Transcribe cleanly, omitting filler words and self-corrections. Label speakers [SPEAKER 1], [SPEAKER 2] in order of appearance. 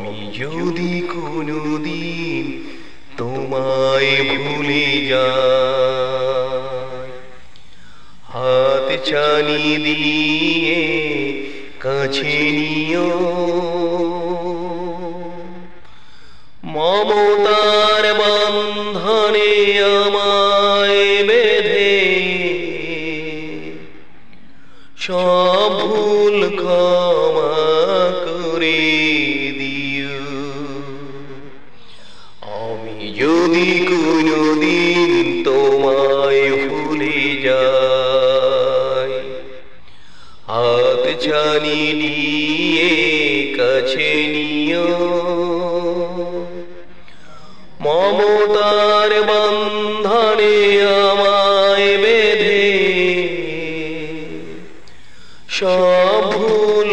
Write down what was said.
[SPEAKER 1] আমি যদি কোনোদিন তোমায় ভুলে যাই, হাত ছানি দিয়ে কাছে নিও, মমতার বন্ধনে আমায় বেঁধে সব ভুল ক্ষমা করে দিও। আমি যদি কোনোদিন তোমায় ভুলে যাই, হাত ছানি দিয়ে কাছে নিও, মমতার বন্ধনে আমায় বেঁধে সব ভুল